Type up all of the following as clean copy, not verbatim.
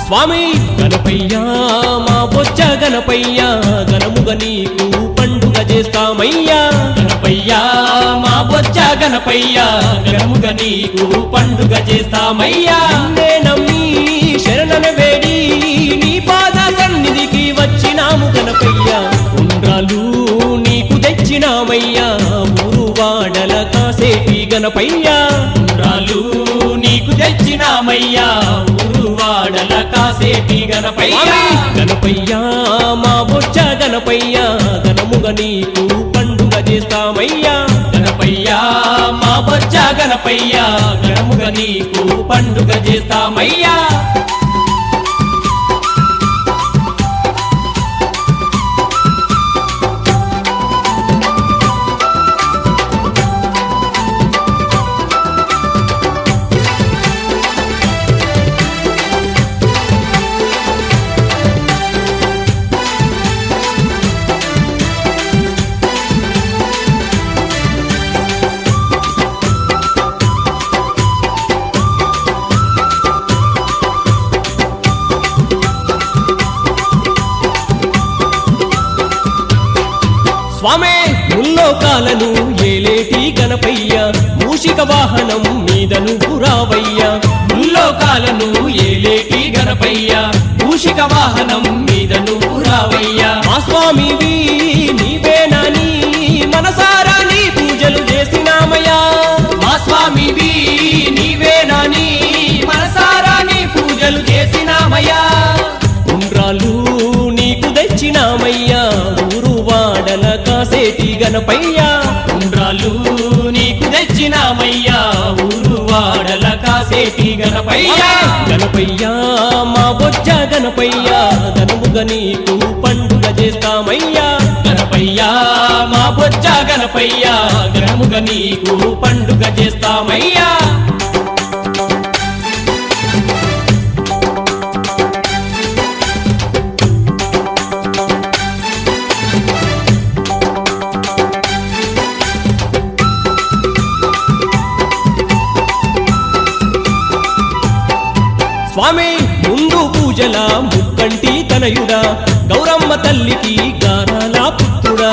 స్వామి గణపయ్యా మా బొజ్జ గణపయ్యా ఘనముగా నీకు పండుగ చేస్తామయ్యా గణపయ్యా మా బొజ్జ గణపయ్యా ఘనముగా నీకు పండుగ చేస్తామయ్యా నిన్నే నమ్మి శరణన వేడి నీ పాద సన్నిధికి వచ్చినాము గణపయ్యా ఉండ్రాలు నీకు తెచ్చినామయ్యా ఊరు వాడల కాసేటి గణపయ్యా ఉండ్రాలు నీకు తెచ్చినామయ్యా ఊరు వాడల కాసేటి గణపయ్యా గణపయ్యా మా బొజ్జ గణపయ్యా ఘనముగా నీకు పండుగ చేస్తామయ్యా గణపయ్యా మా బొజ్జ గణపయ్యా ఘనముగా నీకు పండుగ చేస్తామయ్యా స్వామే ముల్లోకాలను ఏలేటి గణపయ్యా మూషిక వాహనం మీద నువ్వు రావయ్యా ముల్లోకాలను ఏలేటి గణపయ్యా మూషిక వాహనం మీద నువ్వు రావయ్యా మా స్వామివి నీవేనాని మనసారా నీ పూజలు చేసినామయ్యా మా స్వామివి నీవేనాని మనసారా నీ పూజలు చేసినామయ్యా ఉండ్రాలు నీకు తెచ్చినామయ్యా ఊరు వాడల కాసేటి గణపయ్యా ఉండ్రాలు నీకు తెచ్చినామయ్యా ఊరు వాడల కాసేటి గణపయ్యా గణపయ్యా మా బొజ్జ గణపయ్యా ఘనముగా నీకు పండుగ చేస్తామయ్యా గణపయ్యా మా బొజ్జ గణపయ్యా ఘనముగా నీకు పండుగ చేస్తామయ్యా స్వామి ముందు పూజల ముక్కంటి తనయుడా గౌరమ్మ తల్లికి గారాల పుత్రుడా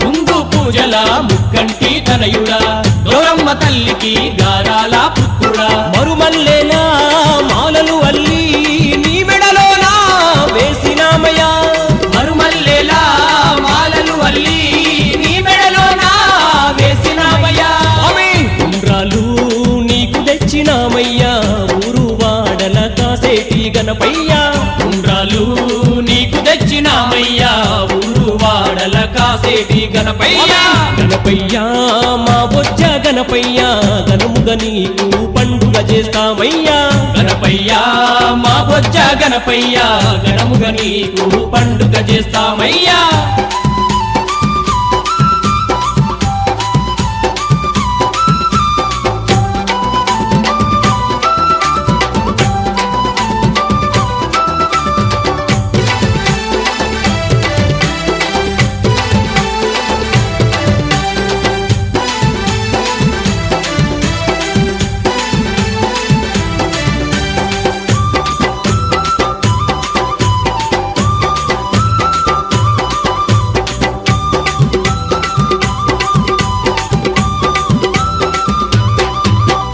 ముందు పూజల ముక్కంటి తనయుడా గౌరమ్మ తల్లికి గారాల పుత్రుడా మరుమల్లేలా మాలలు అల్లి నీ మెడలోనా వేసినామయ్యా మరుమల్లేలా మాలలు అల్లి నీ మెడలోనా వేసినామయ్యా స్వామి ఉండ్రాలు నీకు తెచ్చినామయ్యా కాసేటి గణపయ్యా ఉండ్రాలు నీకు తెచ్చినామయ్యా ఊరు వాడల కాసేటి గణపయ్యా గణపయ్యా మా బొజ్జ గణపయ్యా ఘనముగా నీకు పండుగ చేస్తామయ్యా గణపయ్యా మా బొజ్జ గణపయ్యా ఘనముగా నీకు పండుగ చేస్తామయ్యా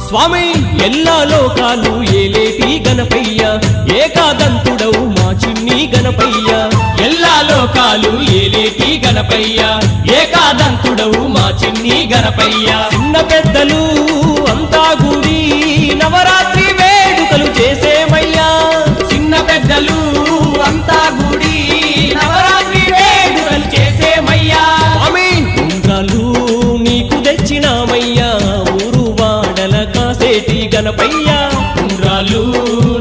స్వామి ఎల్లా లోకాలు ఏలేటి గణపయ్యా ఏకాదంతుడవు మా చిన్ని గణపయ్యా ఎల్లా లోకాలు ఏలేటి గణపయ్యా ఏకాదంతుడవు మా చిన్ని గణపయ్యా చిన్న పెద్దలు అంతా కూడి నవరాత్రి వేడుకలు చేసేమయ్యా చిన్న పెద్దలు అంతా కూడి నవరాత్రి వేడుకలు చేసేమయ్యా స్వామి ఉండ్రాలు నీకు తెచ్చినామయ్యా ఊరు వాడల కాసేటి గణపయ్యా ఉండ్రాలు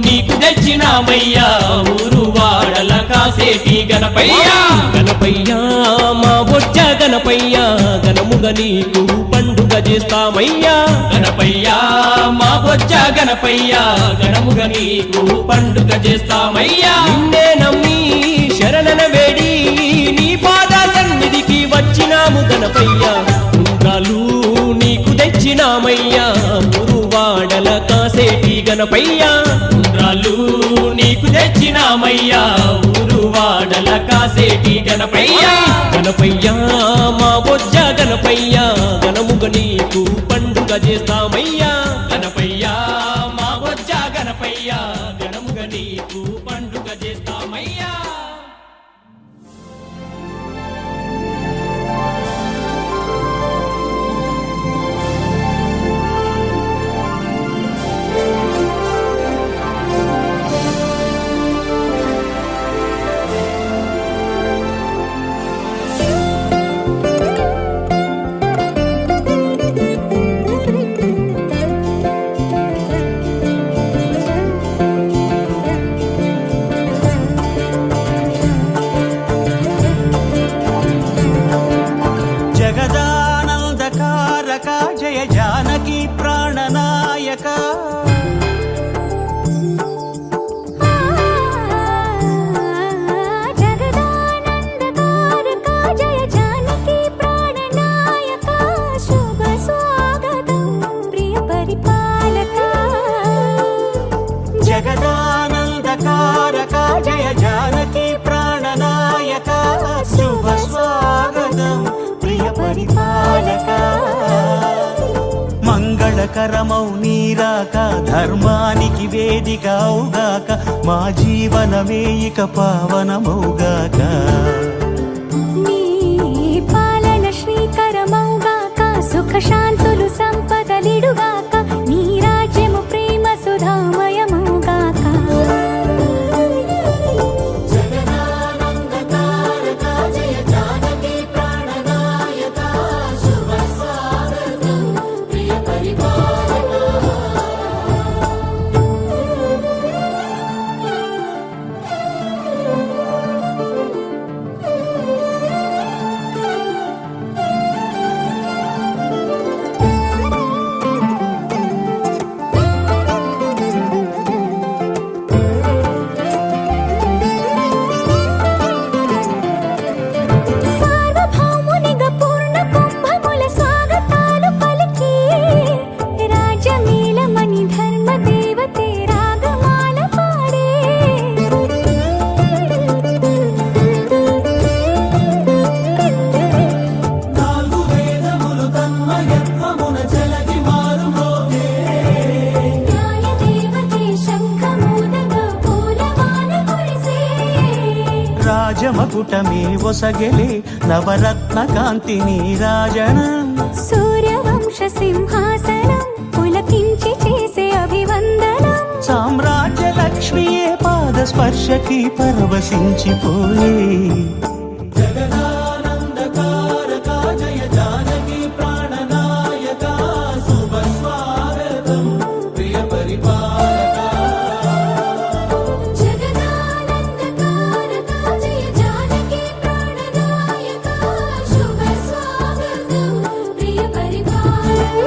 నీకు తెచ్చినామయ్యా ఊరు వాడల కాసేటి గణపయ్యా గణపయ్యా మా బొజ్జ గణపయ్యా ఘనము ఘనముగ నీకు పండుగ చేస్తామయ్యా గణపయ్యా మా బొజ్జ గణపయ్యా ఘనముగ నీకు పండుగ చేస్తామయ్యా నిన్నే నమ్మి శరణన వేడి నీ పాద సన్నిధికి వచ్చినాము గణపయ్యా ఉండ్రాలు నీకు తెచ్చినామయ్యా మురువాడల కాసేటి గణపయ్యా ఉండ్రాలు నీకు తెచ్చినామయ్యా ఊరువాడల కాసేటి గణపయ్యా గణపయ్యా మా బొజ్జ గణపయ్యా ఘనముగ నీకు పండుగ చేస్తామయ్యా గణపయ్యా మా బొజ్జ గణపయ్యా ఘనముగ నీకు పండుగ చేస్తామయ్యా జగదానందకారక జయ జానకి ప్రాణనాయక జగదానందకారక జయ జానకి ప్రాణనాయక శుభ స్వాగతం ప్రియ పరిపాలక జగదానందకారక జయ జానకి ప్రాణనాయక శుభ స్వాగతం ప్రియ పరిపాలక మంగళకరమౌ నీరాక ధర్మానికి వేదికవుగాక మా జీవనమే ఇక పావనమౌగాక నీ పాలన శ్రీకరమౌగాక సుఖ శాంతులు సంపదలిడుగాక నీ రాజ్యము ప్రేమ సుధామయమౌగాక జగదానందకారక జయ జానకి ప్రాణనాయక శుభ స్వాగతం ప్రియ పరిపాలక సార్వభౌమునిగా పూర్ణ కుంభముల స్వాగతాలు పలికి రాజమేళమణి ధర్మ దేవతే రాగమాల పాడే నాలుగు వేదములు తన్మయత్వమున జలగి మారుమోగే న్యాయ దేవతే శంఖమూదగా పూలవాన కురిసే రాజమకుటమే ఒసగెలే నవరత్న కాంతి నీరాజనం సూర్యవంశ సింహాసనం పులకించి చేసే అభివందనం సామ్రాజ్య లక్ష్మియే పాద స్పర్శకి పరవశించిపోయే జగదానందకారక జయ జానకి ప్రాణనాయక శుభ స్వాగతం ప్రియ పరిపాలక జగదానందకారక జయ జానకి ప్రాణనాయక శుభ స్వాగతం ప్రియ పరిపాలక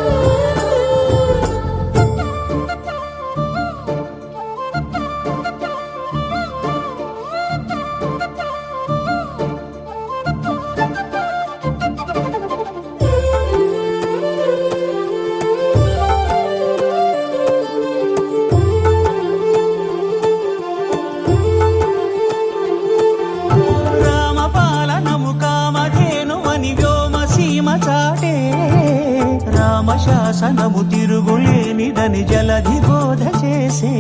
రామపాలనము కామధేను అని వ్యోమసీమ చాటే రామశాసనము తిరుగులేనిదని జలధి బోధ చేసే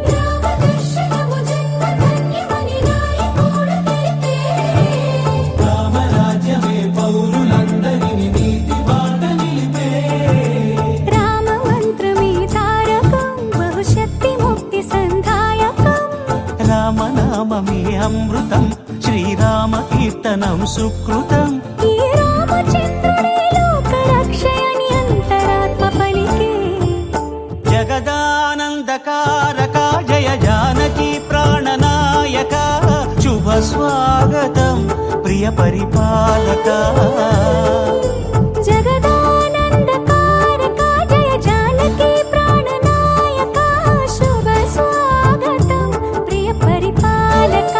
రామదర్శనము జన్మధన్యమని నాయకుడు తెలిపే రామరాజ్యమే పౌరులందరిని నీతి బాట నిలిపే రామ మంత్రమే తారకం బహుశక్తి ముక్తి సంధాయకం రామనామమే అమృతం శ్రీరామ కీర్తనం సుకృతం ఈ రామచంద్రుడే లోక రక్షయని అంతరాత్మ పలికే జగదానందకారక జయ జానకి ప్రాణనాయక ప్రియ పరిపాలక జగదానందకారక జయ జానకి ప్రాణనాయక శుభ స్వాగతం ప్రియ పరిపాలక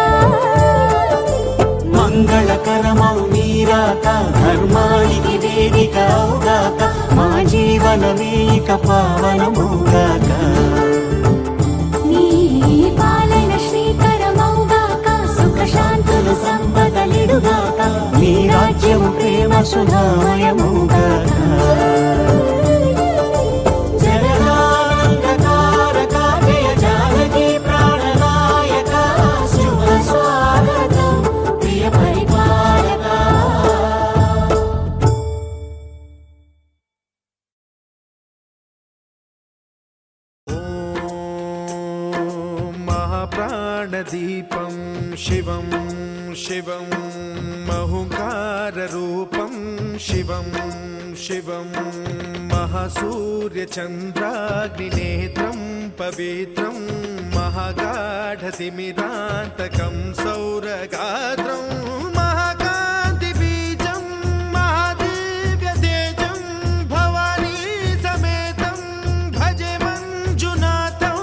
మంగళకరమౌ నీరాక ధర్మానికి వేదిక అవుగాక మా జీవనమే ఇక పావనమౌగాక నీ పాలన శ్రీకరమౌగాక సుఖ శాంతులు సంపదలిడుగాక నీ రాజ్యము ప్రేమ సుధామయమౌగాక జగదానందకారక జయ జానకి ప్రాణనాయక శుభ స్వాగతం ప్రియ పరిపాలక महाप्राणदीपं शिवं शिवं महुकाररूपं शिवं शिवं महासूर्यचन्द्राग्निनेत्रं पवित्रं महागाढतिमिरान्तकं सौरगात्रं महाकान्तिबीजं महादिव्यतेजं भवानी समेतं भजे मञ्जुनाथं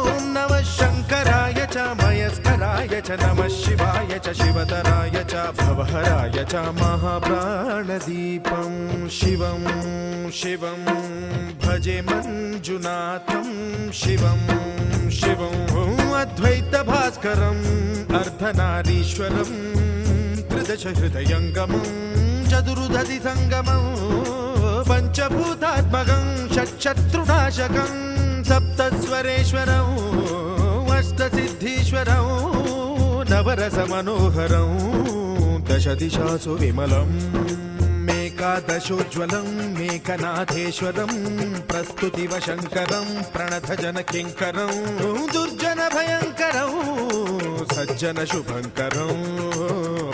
ॐ नमः शङ्कराय च मयस्कराय च नमः शिवाय च शिवतराय च भवहराय च महाप्राणदीपं शिवं शिवं भजे मञ्जुनाथं शिवं शिवं अद्वैतभास्करम् अर्धनारीश्वरं त्रिदशहृदयङ्गमं चतुर्दधि सङ्गमं पञ्चभूतात्मकं षट्शत्रुनाशकं सप्तस्वरेश्वरं अष्टसिद्धीश्वरं नवरसमनोहरं दशदिशासु विमलम् एकादशोज्ज्वलं मेकनाथेश्वरं प्रस्तुतिवशङ्करं प्रणतजनकिङ्करं दुर्जनभयङ्करं सज्जनशुभङ्करं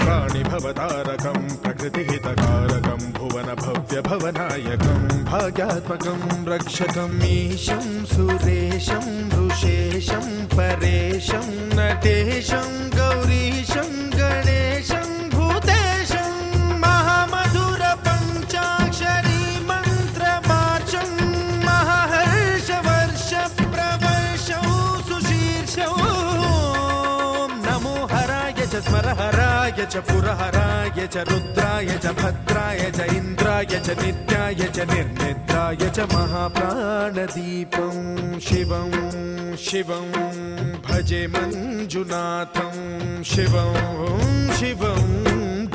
प्राणिभवतारकं प्रकृतिहितकारकं भुवनभव्यभवनायकं भाग्यात्मकं रक्षकम् ईशं सुरेशं ऋषेशं परेशं नटेशं गौरीशं गणेशं भूतेशं महामधुरपञ्चाक्षरी मन्त्रमार्चं महाहर्षवर्षप्रवर्षं सुशीर्षं नमो हराय च स्मरहराय च पुरहराय च रुद्राय च भद्राय च इन्द्राय च नित्याय च निर्निद्राय च महाप्राणदीपं शिवं शिवं भजे मञ्जुनाथं शिवं शिवं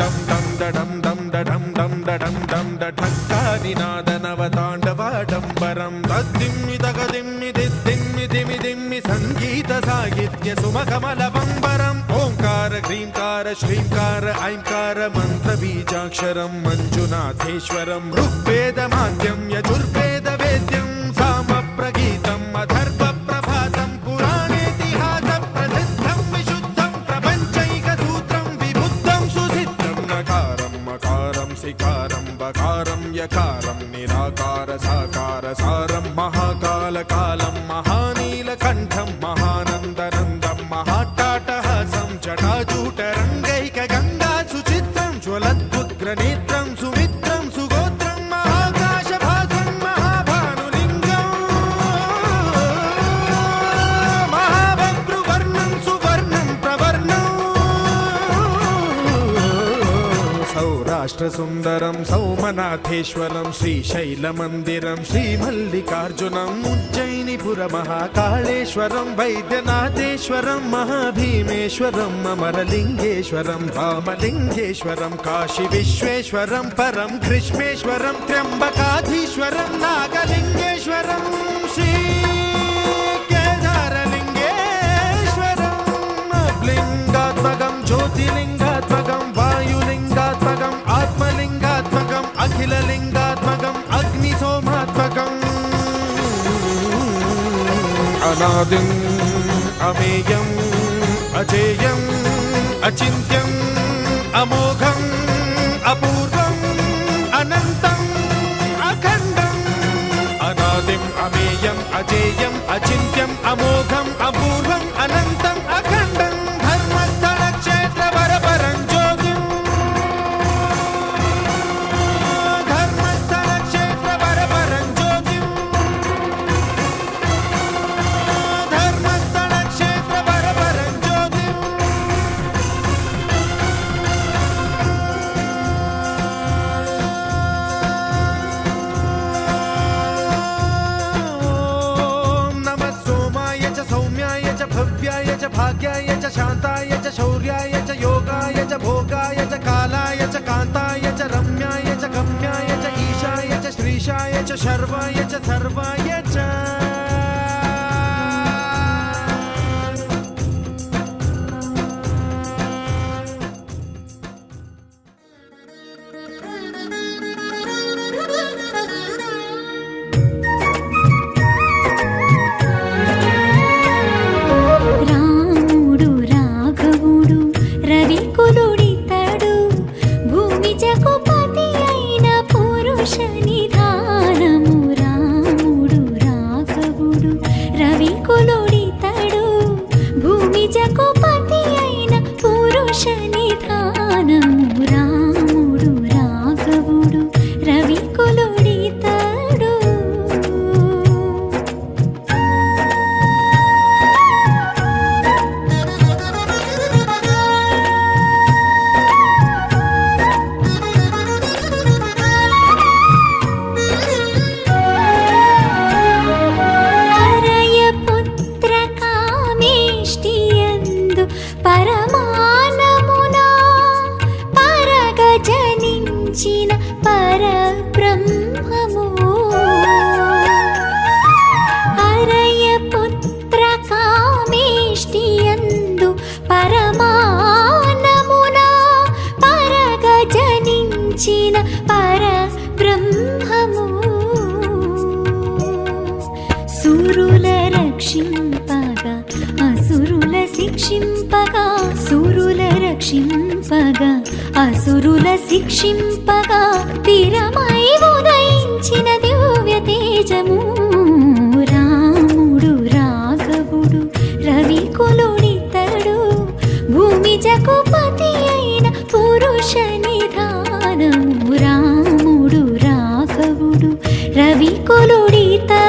दं दं दडं दं दडं दं दडं दं डढक्कानिनादनवताण्डवाडम्बरं तद्दिम्मि तगदिम्मि दिद्दिम्मि दिमि दिम्मि सङ्गीतसाहित्य सुमकमलबम्बरम् ओङ्कार ह्रीङ्कार श्रीङ्कार ऐङ्कार मन्त्रबीजाक्षरं मञ्जुनाथेश्वरं ऋग्वेदमाद्यं यजुर्वेदवेद्यं सामप्रगीतम् अथर्वप्रभातं पुराणेतिहासप्रसिद्धं विशुद्धं प्रपञ्चैकसूत्रं विबुद्धं सुसिद्धं नकारं मकारं सिकारं बकारं यकारं निराकार साकार सारं महाकालकालं महानीलकण्ठं महानन्दनन्दं महाट्टाटहासं जटाजूटरङ्गैकगङ्गा सुचित्रं ज्वलद्वुग्रनेत्रं सुमित्रं सुगोत्रं महाकाशभासं महाभानुलिङ्गं महाभद्रुवर्णं सुवर्णं प्रवर्णं सौराष्ट्रसुन्दरं सौमनाथेश्वरं श्रीशैलमन्दिरं श्रीमल्लिकार्जुनम् उज्जयिनीपुरमहाकाळेश्वरं वैद्यनाथेश्वरं महाभीमेश्वरम् अमरलिङ्गेश्वरं रामलिङ्गेश्वरं काशीविश्वेश्वरं परं कृष्णेश्वरं त्र्यम्बकाधीश्वरं नागलिङ्गेश्वरं श्रीकेदारलिङ्गेश्वरम् लिङ्गात्मकं ज्योतिलिङ्गात्मकं वायुलिङ्गात्मकम् आत्मलिङ्गात्मकम् अखिललिङ्गात्मकम् अग्निसोमात्मकम् अनादिम् अमेयम् अजेयम् अचिन्त्यम् अमोघम् अपूर्वम् अनन्तम् अखण्डम् अनादिम् अमेयम् अजेयम् अचिन्त्यम् अमोघम् अपूर्वम् अनन्तम् अखण्डम् धर्म च शान्ताय च शौर्याय च योगाय च भोगाय च कालाय च कान्ताय च रम्याय च गम्याय च ईशाय च श्रीशाय च शर्वाय च सर्वाय च రాముడు రాఘవుడు రవికులుడితడు భూమి జగపతి అయిన పురుష నిధానము. రాముడు రాఘవుడు రవికులుడితడు భూమి జగపతి అయిన పురుష నిధానము. రాముడు రాఘవుడు రవికులుడితడు. హరయపుత్ర కామేష్టియందు పరమానమునా పరగ జనించిన పరబ్రహ్మము. హరయపుత్ర కామేష్టియందు పరమానమునా పరగ జనించిన పరబ్రహ్మము. సురుల రక్షింపగా అసురుల శిక్షింపగా సురుల రక్షింపగా అసురుల శిక్షింపగా తిరమై ఉదయించిన దివ్య తేజము. రాముడు రాఘవుడు రవికులుడితడు భూమి జగపతి అయిన పురుష నిధానము. రాముడు రాఘవుడు రవికులుడితడు.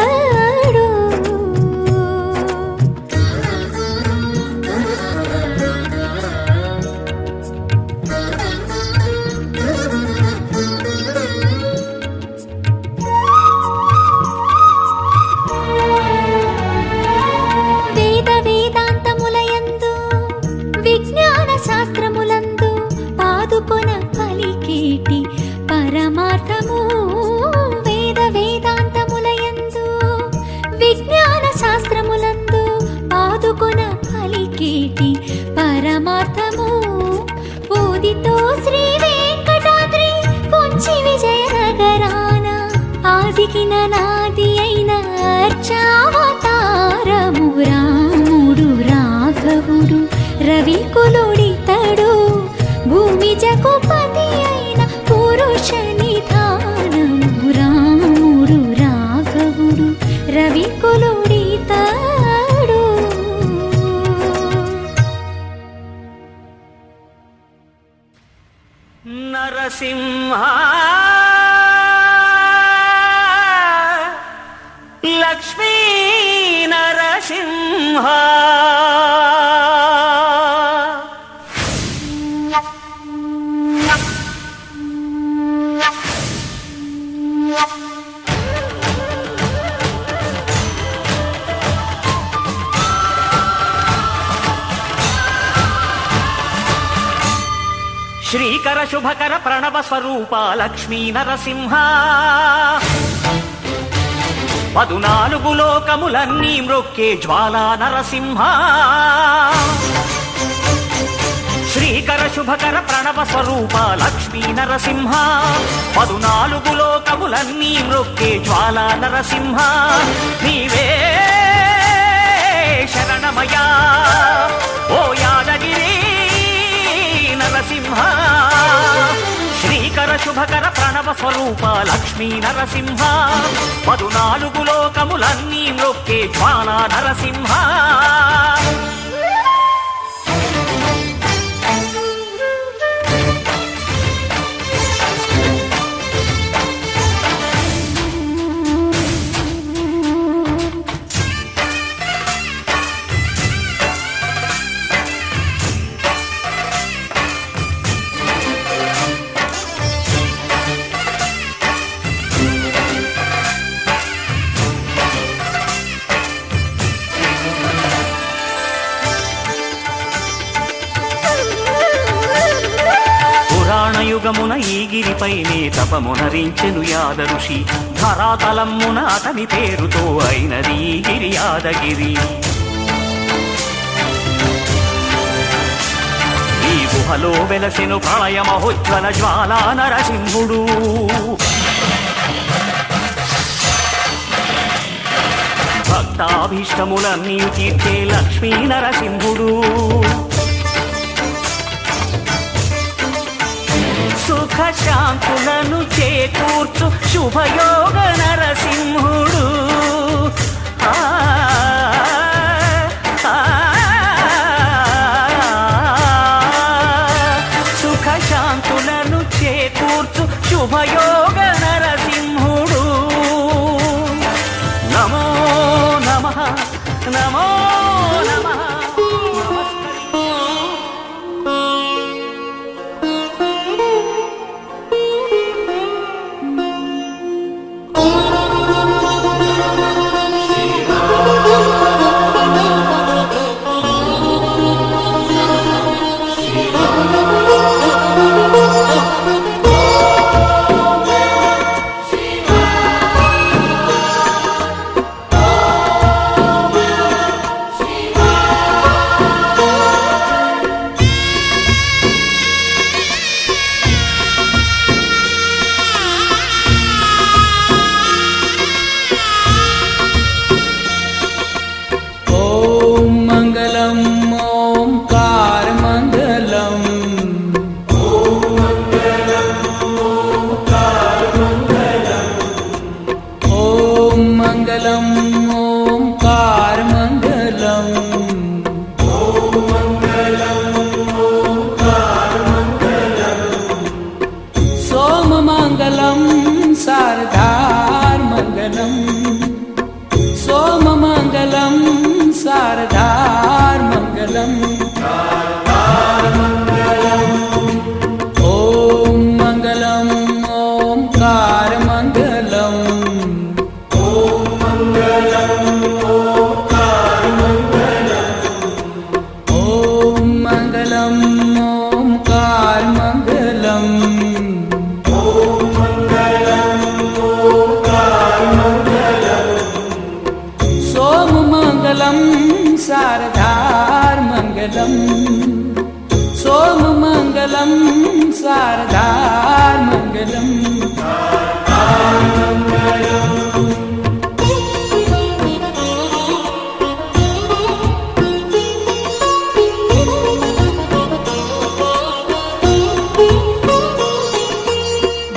వేద వేదాంతములయందు విజ్ఞాన శాస్త్రములందు పాదుకొన పలికేటి పరమార్థము. వేద వేదాంతములయందు విజ్ఞాన శాస్త్రములందు పాదుకొన పలికేటి పరమార్థము. పోదితో శ్రీ వెంకటాద్రి పొంచి విజయనగరాన ఆదికిన నాది అయిన అర్చావతారము. రాముడు రాఘవుడు రవికులుడితడు భూమి జగపతి అయిన పురుష నిధానము. రాముడు రాఘవుడు రవికులుడితడు. నరసింహ లక్ష్మీ నరసింహ శ్రీకర శుభకర ప్రణవ స్వరూప లక్ష్మీ నరసింహ 14 లోకములన్నీ మ్రొక్కే జ్వాలా నరసింహ. శ్రీకర శుభకర ప్రణవ స్వరూప లక్ష్మీ నరసింహ 14 లోకములన్నీ మ్రొక్కే జ్వాలా నరసింహ. నీవే శరణమయా ఓ యాదగిరి నరసింహ. శ్రీకర శుభకర ప్రణవ స్వరూప లక్ష్మీ నరసింహ 14 లోకములన్నీ మ్రొక్కే జ్వాలా నరసింహ. యుగమున ఈ గిరిపైనే తపమునరించెను యాద ఋషి ధరాతలమ్మున అతని పేరుతో అయినది ఈ గిరి యాదగిరి ఈ గుహలో వెలసెను ప్రళయమహోజ్వల జ్వాలా నరసింహుడు భక్తాభీష్టములన్నీ తీర్చే లక్ష్మీ నరసింహుడు సుఖ శాంతులను చేకూర్చు శుభయోగ నరసింహుడు ఆ, ఆ, సుఖ శాంతులను చేకూర్చు శుభయోగ నరసింహుడు నమో నమః నమో నమః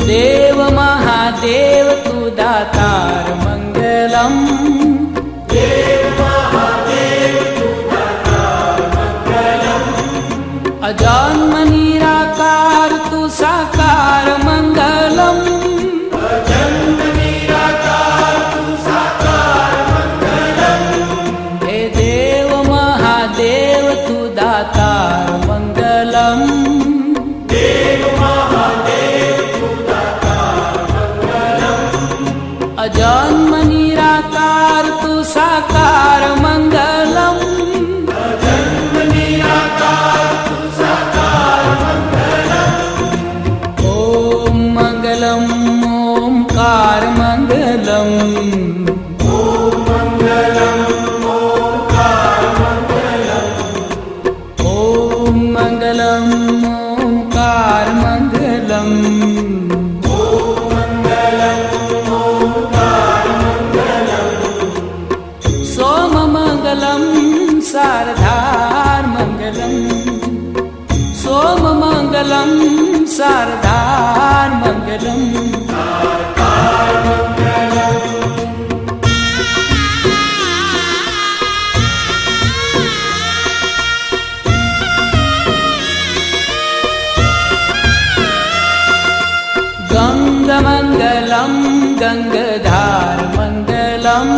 देव महादेव तू दातार मंगलम अजन्म निराकार तू साकार मंगलम हे देव महादेव तू दातार मंगलम अजन्म निराकार तू साकार मंगलम ओम मंगलम ओंकार मंगलम ओम मंगलम ओंकार मंगलम सोम मंगलम शारदार मंगलम सोम मंगलम शारदार मंगलम गंगमंगलम गंगाधार मंगलम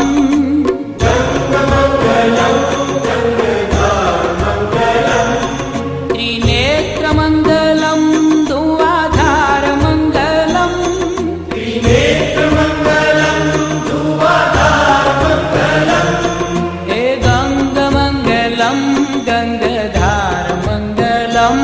त्रिनेत्रमंगलम दुआधार मंगलम हे गंगमंगलम गंगाधार मंगलम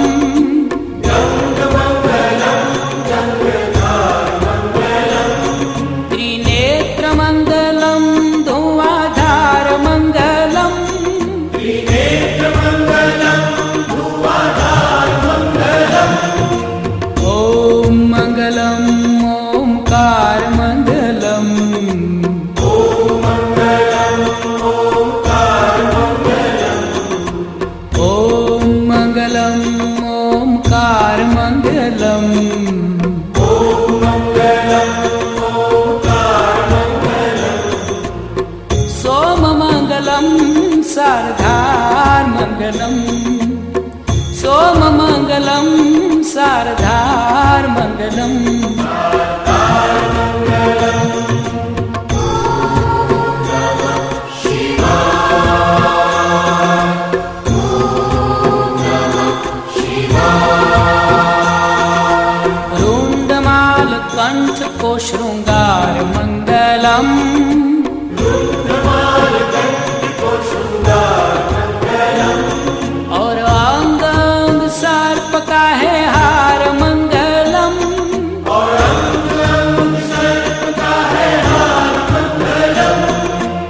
सोममङ्गलं शारदार्मङ्गलं सोममङ्गलं शारदार्मङ्गलम् रुण्डमालकण्ठको शृङ्गारमङ्गलम् और अंग अंग सर्प का है हार मंगलम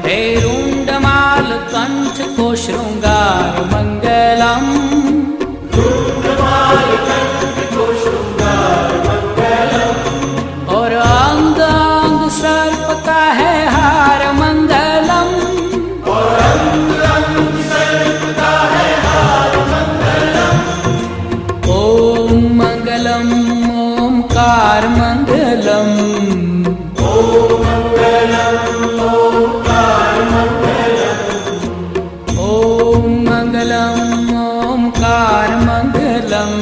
हे रुंडमाल कंठ को शृंगार मंगलम और अंग अंग सर्प का है हार मंगलम ओम मंगलम ओमकार मंगलम ओम मंगलम ओमकार मंगलम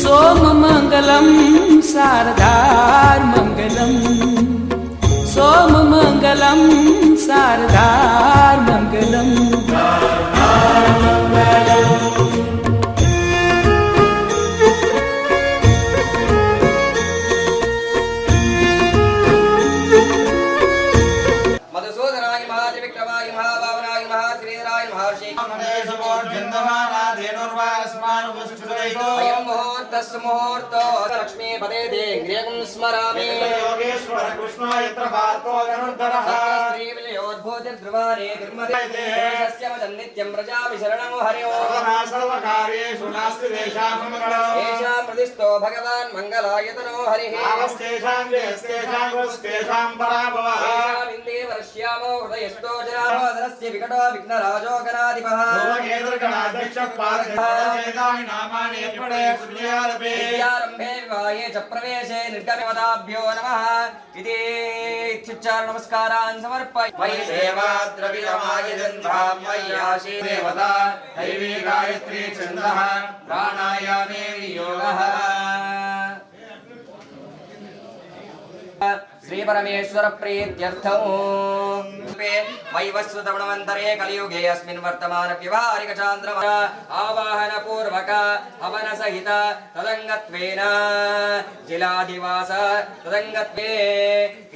सोम मंगलम शारदार मंगलम सोम मंगलम शारदार मंगलम मधुसूदनाय महात्रिविक्रमाय महाभावनाय महाश्रीधराय महर्षि अयं मुहूर्तस्य मुहूर्तो लक्ष्मी पदे देङ्ग्र्यं स्मरामि योगेश्वर कृष्ण यत्र भारतो धनुर्धरः श्रीविलयोद्भूतिर्ध्रुवाणे निर्मदेशस्य नित्यं प्रजापि शरणं हरिओ सर्वकार्येषु नास्ति देशां मङ्गलम् येषां प्रतिष्ठो भगवान् मङ्गलायतनो हरिः आवस्तेषां देस्तेषां वस्तेषां पराभवः इन्दे वर्ष्यामो हृदयस्थो जनार्दनस्य विकटो विघ्नराजो गणाधिपः केन्द्रगणाध्यक्षः पार्श्वसेनानि नामानि पडे सुज्ञादपि विद्यारम्भे विवाहे च प्रवेशे निर्गमवदाभ्यो नमः इति इत्युच्चार नमस्कारान् समर्पय मयि देवाद्रविरमाय जन्धां मय्याशी देवता दैवी गायत्री छन्दः प्राणायामे वियोगः श्री परमेश्वर प्रीत्यर्थं वैवस्वतमनन्तरे कलियुगे अस्मिन् वर्तमान व्यवहारिक चान्द्रमा आवाहन पूर्वक हवन सहित तदङ्गत्वेन जिलाधिवास तदङ्गत्वे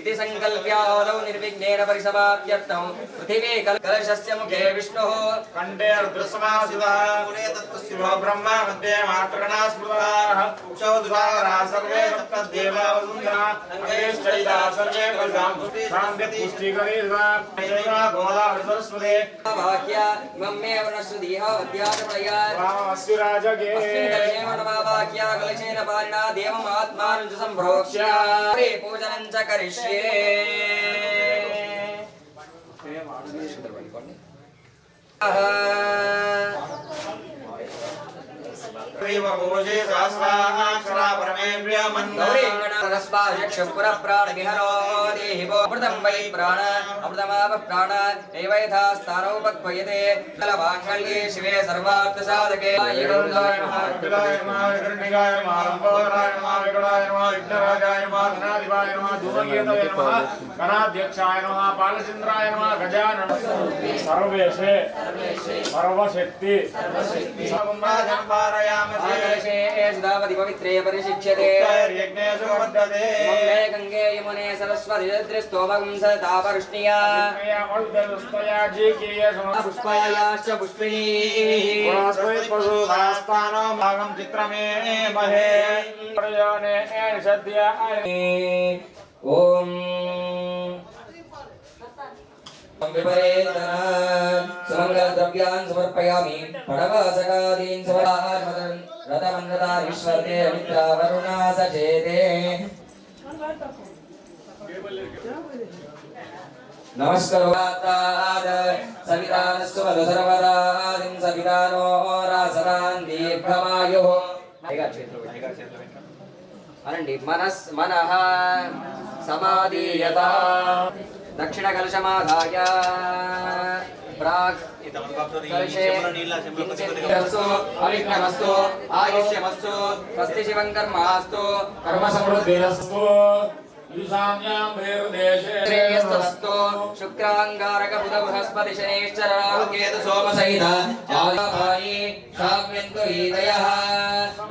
इति संकल्प्य आदौ निर्विघ्नेन परिसमाप्त्यर्थं पृथिवी कलशस्य मुखे विष्णुः कंठे रुद्रसमासितः मूले तत्तस्यो ब्रह्मा मध्ये मातृगणा स्मृताः उक्षौ द्वारा सर्वे सप्तदेवा वसुन्धरा अंगेश्चरिता सर्वे कल्पां शान्ति पुष्टिकरी देवा गोदा सरस्वती वाक्य इमम्मे वर्णश्रुतिः वद्याचप्रया रामस्य राजगे अस्मिन् कलशे वर्णवाक्य कलशेन पारिणा देवम् आत्मानं च सम्प्रोक्ष्य पूजनं च करिष्ये देव भोजे सहस्राक्षरा परमेभ्य गौरी गणरस्पाचक्षुः पुरः प्राणविहरो देहि वो अमृतं वै प्राण अमृतमाप प्राण एव यथा स्थानोपक्वयते कलवाङ्गल्ये शिवे सर्वार्थसाधके विगडाय नमः हिरण्यगाय नमः लम्बोदराय नमः विगडाय नमः विघ्नराजाय नमः धनाधिपाय नमः धूमकेतवे नमः गणाध्यक्षाय नमः बालचन्द्राय नमः गजानन सर्वेशे सर्वशक्ति आकर्षे सुधावति पवित्रे परिशिच्यते यज्ञेषु वर्धते मङ्गले गङ्गे यमुने सरस्वती स्तोमं सदा वर्ष्णिया पुष्पायाश्च पुष्पिणीः पशुधास्तानो भागं चित्रमे महे ॐ सुमङ्गलद्रव्यान् समर्पयामि पडवासकादीन् समर्पयामि रथमन्त्रतारीश्वरते मित्रा वरुणा सचेते నమస్కరోతాద సవితానస్సు మధుసర్వదాదిం సవితానో రాసరాన్ దీర్ఘమాయుః. అనండి మనః సమాధీయత దక్షిణ కలశమాధాయ ప్రాక్ కలశే కించిత్తు అవిఘ్నమస్తు ఆయుష్యమస్తు స్వస్తి శివం కర్మాస్తు కర్మ సమృద్ధిరస్తు ఈశాన్యాం భైర్దేశే శ్రేయస్తు శుక్రాంగారక బుధ బృహస్పతి శనేశ్వర రాహు కేతు సోమ సహిత ఆయుధాని శామ్యంతు హీదయః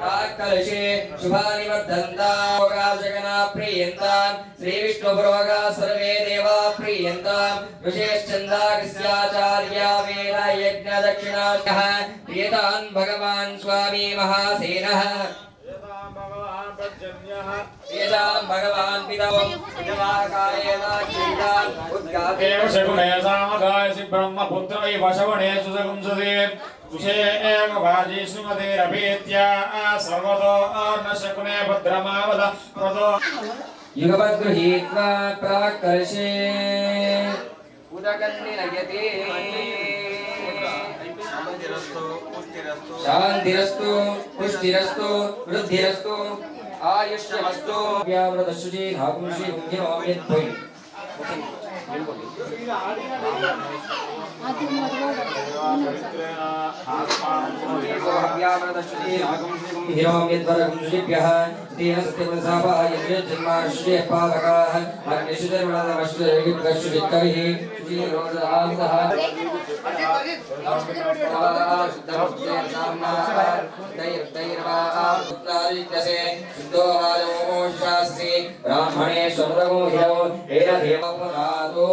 రాకలశే శుభాని వర్ధంతాం జగనా ప్రియంతాం శ్రీ విష్ణు పురోగా సర్వే దేవా ప్రియంతాం విశేషచందాగస్యాచార్య వేద యజ్ఞ దక్షిణాః ప్రియతాన్ భగవాన్ స్వామి మహాసేనః ఏదాం భగవాన్ పితా దేవ శకునే సామగాయసి బ్రహ్మపుత్రై వశవణేషు సగుంసదే కుశే ఏవ వాజీ శ్రీమతేరభేత్యా సర్వతో న శకునే భద్రమావద ప్రదో యుగపద్గృహీత్వా ప్రాకర్షే ఉదకన్ని నయతే శాంతిరస్తు పుష్టిరస్తు వృద్ధిరస్తు ఆయుష్యమస్తు వ్యావృతశుచి ధాకుంషి కుంభినోమ్యద్భై బ్రాహ్మణే స్వరగో హిరో ఏన దేవపురాదో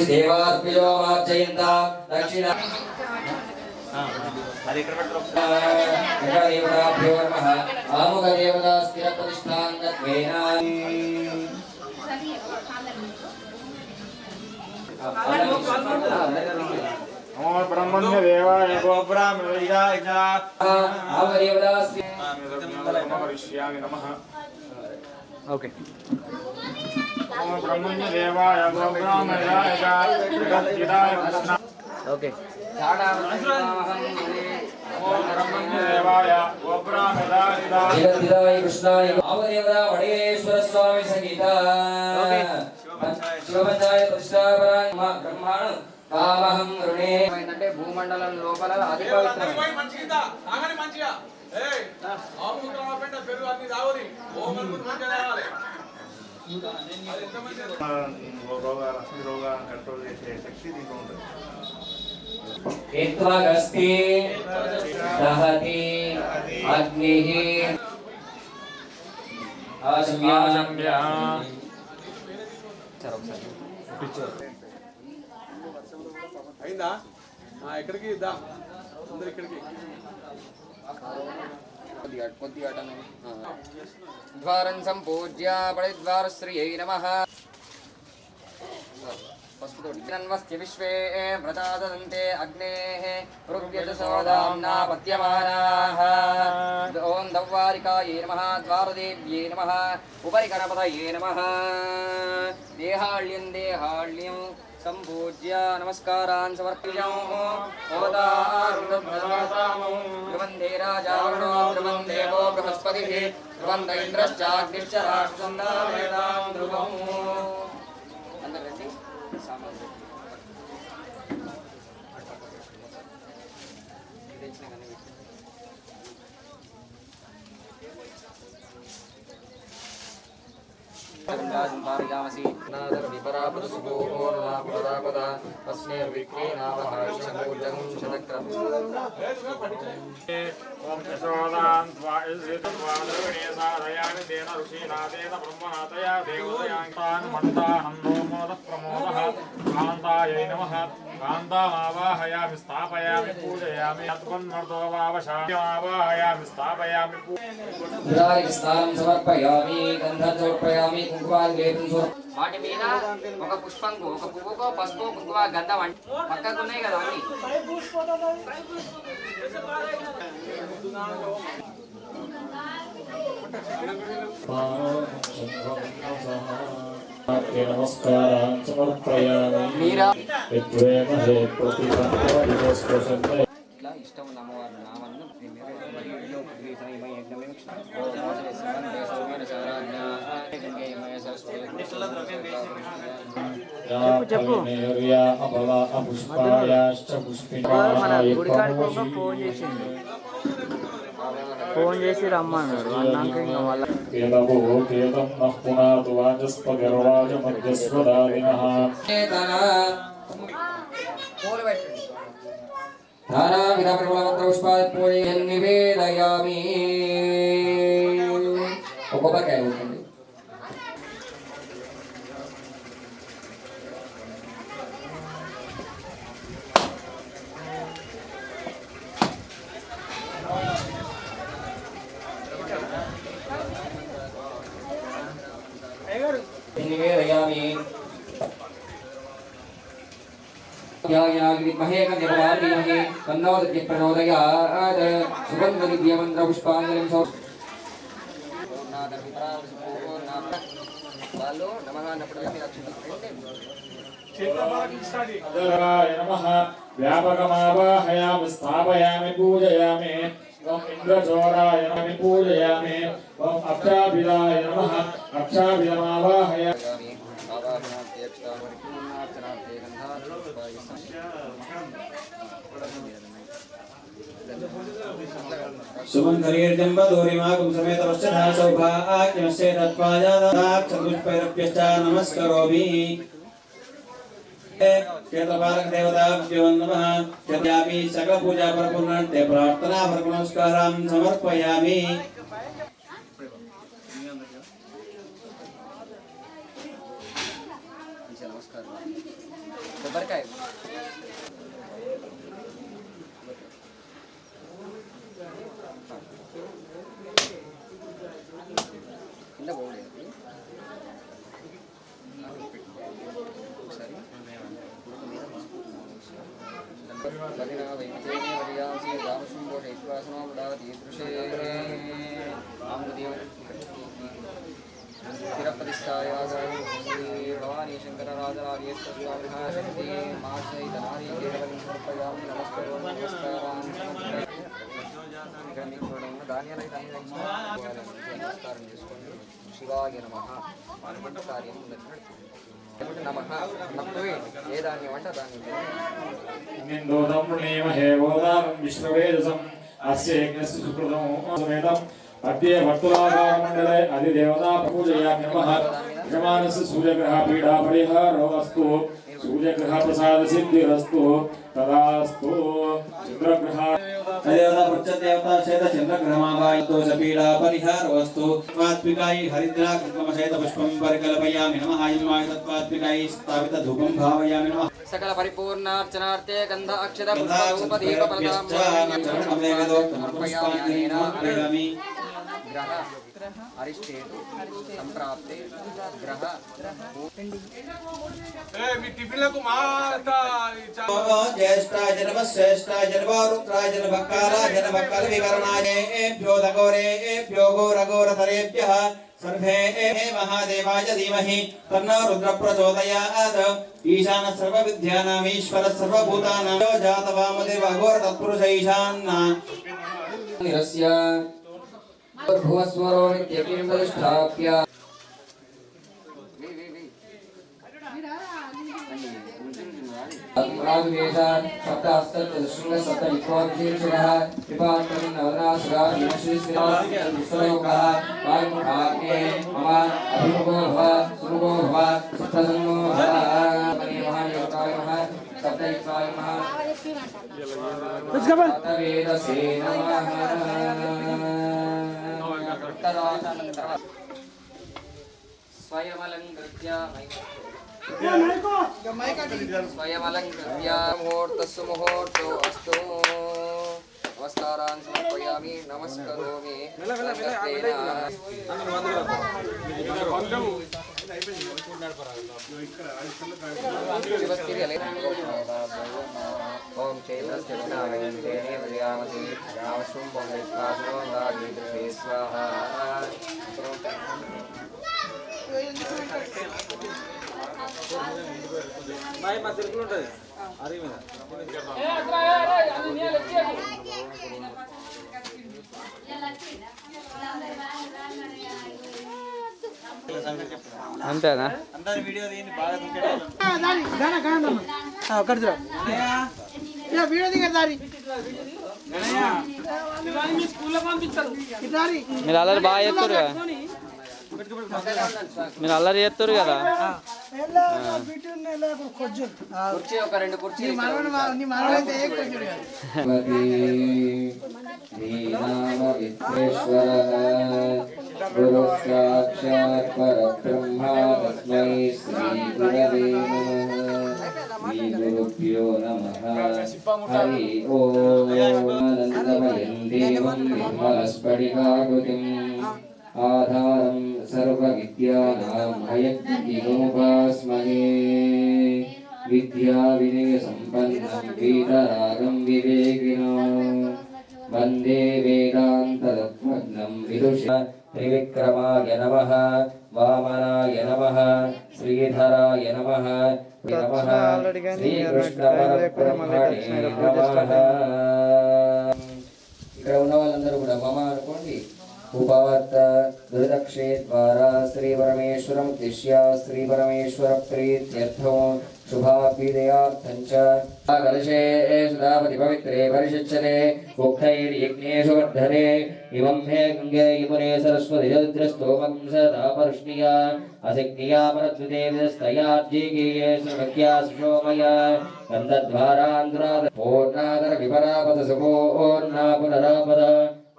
దేవార్పిలో మార్జయంత దక్షిణ దేవతాభ్యో నమః ఆముఖ దేవతా స్థిర ప్రతిష్టాంగత్వేన ఓ బ్రహ్మణ్య దేవాయ గోబ్రాహ్మణాయ ఆముఖ దేవతా స్థిర హరిష్యామి నమః ఓకే ఓ బ్రహ్మణ్య దేవాయ గోబ్రాహ్మణాయ జగద్గిరాయ కృష్ణ ఓకే ఓ బ్రహ్మణ్య దేవాయ గోబ్రాహ్మణాయ జగద్గిరాయ కృష్ణాయ ఆమదేవత వడేశ్వర స్వామి సంగీత శివపంచాయ ప్రతిష్టాపరాయ బ్రహ్మాణ కామహం రుణే ఏంటంటే భూమండలం లోపల అతి పవిత్రమైన మంచిగా తాగని మంచిగా ఏయ్ ఆముద్ర పెంట పెరుగు అన్ని తాగొని ఓమన్ మంచిగా తాగాలి రోగాలను కంట్రోల్ చేసే శక్తి దీంట్లో ఉంటుంది ఏత్వాగస్తి దహతి అగ్నిః ఆశమ్య అయిందా ఎక్కడికి దా అందరు ఇక్కడికి ద్వారం సంపూజ్య పడిద్వారశ్రియై నమః న్వస్తి విశ్వే వ్రతాదంతే అగ్నేః పృథ్వ్యజ సోదాంనా పత్యమానాః ఓం దవ్వారికాయై నమః ద్వారదేవ్యై నమః ఉపరి గణపతయే నమః దేహాళ్యం సంపూజ్య నమస్కారాన్ సమర్పయామి ధ్రువందే రాజావరుణో ధ్రువం దేవో బృహస్పతిః ధ్రువం ఇంద్రశ్చాగ్నిశ్చ రాష్ట్రం ధ్రువం అందరండి సామాన్య ఓం యశోదాన్ త్వాయసారయాని దేన ఋషీనాదేన బ్రహ్మనాథయా దేవతయాంతాన్ మంతానం నోమోద ప్రమోదః కాంతాయై నమః కాంతామావాహయామి స్థాపయామి పూజయామి అద్వన్మర్దో వావశాయామి స్థాపయామి స్నానం సమర్పయామి గంధం సమర్పయామి కుంకుమాలేపం వాటి మీద ఒక పుష్పంకు ఒక పువ్వుకో పసుపు కుంకుమ గంధం అంటే పక్కకు ఉన్నాయి కదా అన్ని నమస్కారాన్ సమర్పయామి విద్వేమహే ప్రతిపన్నవస్వసంతే ఇట్లా ఇష్టం ఉన్న అమ్మవారి నామాలను ఫోన్ చేసి రమ్మన్నాడు అన్నాక ఇంకా మళ్ళీ కేతవో కేతం నః పునాతు వాచస్పతిర్వాచ మధ్యస్వదాదినః నివేదయామి ఒక కొబ్బరికాయ ఉంటుంది. నివేదయామి విద్మహే కన్యకుమారీమహే తన్నో దత్తి ప్రచోదయాత్ సుగంధవిద్యమంత్రపుష్పాంజలిం వాళ్ళు నమః అన్నప్పుడు మీరు ఇంద్రాయ నమః వ్యాపకమావాహయామి స్థాపయామి పూజయామి ఓం ఇంద్రచోరాయ నమః పూజయామి ఓం అక్షాభిదాయ నమః అక్షాభిదమావాహయామి सुमन्धरीर्जम्बदूरिमागुं समेतवश्चधा सौभाग्यमस्य तत्त्वाजादाक्षपुष्पैरप्यश्च नमस्करोमि क्षेत्रपालकदेवताभ्यो नमः यद्यापि सकलपूजा परिपूर्णार्थे प्रार्थना नमस्कारां समर्पयामि నమస్కారం. కొబ్బరికాయ కింద పోలేదు ఒకసారి స్థిరప్రతిష్టాయ భవానీ శంకర రాజరాజేశ్వరి మాసైతనారీ కేవలం సమర్పయామి నమస్కారం ఇక్కడ మీకు చూడండి ధాన్యాలు అయితే అన్ని నమస్కారం చేసుకోండి. శివాయ నమః కార్యం నమః నమ్మవే ఏ ధాన్యం అంటే దాన్ని నిందోదం ప్రణేమహే గోదానం విశ్వవేదసం అస్య యజ్ఞస్య సుకృతం సమేతం అద్య వర్తులాకారమండలే అధిదేవతా పూజయామి నమః యజమానస్య సూర్యగ్రహ పీడా పరిహారో అస్తు సూర్యగ్రహ ప్రసాద సిద్ధిరస్తు తదాస్తు చంద్రగ్రహ देवता प्रत्यदेवता सहित चंद्रग्रहमावायतो सपीडा परिहारवस्तु त्वात्विकायै हरिद्रा कृत्मसहित पुष्पं परिकल्पयामि नमः आयुर्माय तत्त्वात्विकायै स्थापित धूपं भावयामि नमः सकल परिपूर्णार्चनार्थे गंध अक्षत पुष्पदीप समर्पयामि ग्रह अरिष्टेतु संप्राप्ते ग्रह మీ టిఫిన్లకు మాట ज्येष्ठाय जनवश्रेष्ठाय जनवरुद्राय जनभक्कालाय जनभक्कल विवरणायेभ्यो दघोरेभ्यो घोरघोरतरेभ्यः सर्वे महादेवाय धीमहि तन्नो रुद्र प्रचोदयात् ईशान सर्वविद्यानाम् ईश्वर सर्वभूतानां जातवामदेव घोर तत्पुरुष ईशान निरस्य भुवस्वरो नित्यकिं प्रतिष्ठाप्य आदिवेशान सप्तास्तशृंग सप्तविकोटिशः विपाकं नवनासुरा विश्वेश्वराः विश्वलोकः वायुमुखाग्ने मम अभिमुखो भव सुमुखो भव सप्तसन्नो भव मने महायोगाय नमः सप्तैकाय नमः वेदसे नमः स्वयमलङ्कृत्य स्वयमलङ्कृत्य मुहूर्तस्सु मुहूर्तो अस्तु नमस्कारान् समर्पयामि नमस्करोमि ఓం చైత్రస్యామసి రామశ్వం స్వాహ మా తిరుగులు ఉంటుంది అరి మీద అంతేనా అందరు వీడియో తీయండి బాగా తింటాడు మీరు అల్లరి బాగా చేస్తారు కదా మీరు అల్లరి చేస్తారు కదా కుర్చీ ఒక రెండు కుర్చీలు గురు సాక్షాత్ పరబ్రహ్మ తస్మై శ్రీ గురవే నమః శ్రీ గురుభ్యో నమః హరి ఓం అనంతమయం దేవం నిర్మలస్ఫటికాకృతిం ఆధారం సర్వవిద్యానాం హయగ్రీవముపాస్మహే విద్యా వినయ సంపన్నం వీతరాగం వివేకినో వందే వేదాంతతత్వజ్ఞం విదుష త్రివిక్రమాయ నమః వామనాయ నమః శ్రీధరాయ నమః నమః శ్రీకృష్ణ పరబ్రహ్మణే నమః. ఇక్కడ ఉన్న వాళ్ళందరూ కూడా మమ అనుకోండి. उपावर्त दुर्दक्षे द्वारा श्री परमेश्वरं उद्दिश्य श्री परमेश्वर प्रीत्यर्थं शुभाभ्युदयार्थं च कलशे सुधापति पवित्रे परिषच्यते उक्तैर्यज्ञेषु वर्धने इमं हे गंगे यमुने सरस्वती जलद्रस्तोमं सदा पर्ष्णिया असिग्निया परद्विदेवस्तयार्जिकीये सुभक्या सुषोमया गन्धद्वारान्तराद पूर्णादर विपरापद सुपोर्णा पुनरापद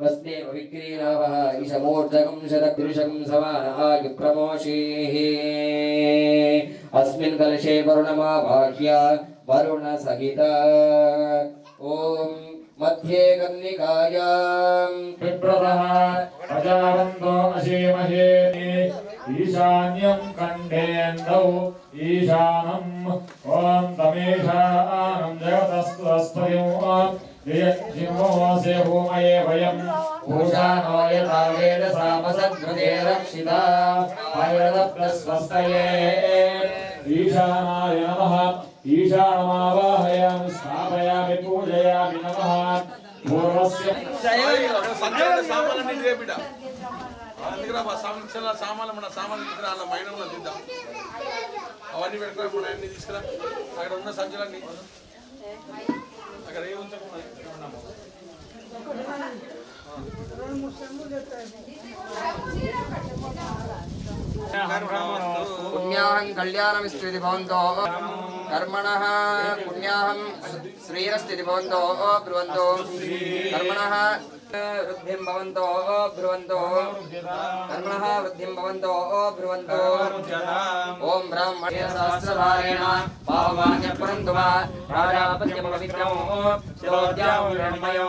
वस्ते विक्रीरावः ईशमूर्धकं शतदृशं समानायुप्रमोषीः अस्मिन् कलशे वरुणमावाह्य वरुणसहिता ॐ मध्ये कन्निकायां विप्रतः प्रजावन्तो अशीमहे ईशान्यं कण्ठेन्दौ ईशानम् ॐ तमेशानं जगतस्तस्पतिं जिह्मोऽस्य भूमये वयं भूषानो यथा वेदसामसद्गृते रक्षिता आयुर्दत्तस्वस्तये ईशानाय नमः ईशानमावाहयामि स्थापयामि पूजयामि नमः पूर्वस्य సామాన్లు బిడ్డ అందుకరా మా సామాన్లు మన సామాన్లు తీసుకురా అలా మైనంలో తిద్దాం అవన్నీ పెట్టుకురా మన అన్ని తీసుకురా అక్కడ ఉన్న సంచులన్నీ అక్కడ ఏ ఉంచకుండా पुण्याहं कल्याणमिस्त्रिति भवन्तो कर्मणः पुण्याहं श्रीरस्तिति भवन्तो ब्रुवन्तो कर्मणः वृद्धिं भवन्तो ब्रुवन्तो कर्मणः वृद्धिं भवन्तो ब्रुवन्तो ॐ ब्राह्मणे सहस्रधारेण पावमान्य परन्तु वा राजापत्यपवित्रं शिरोद्यामयो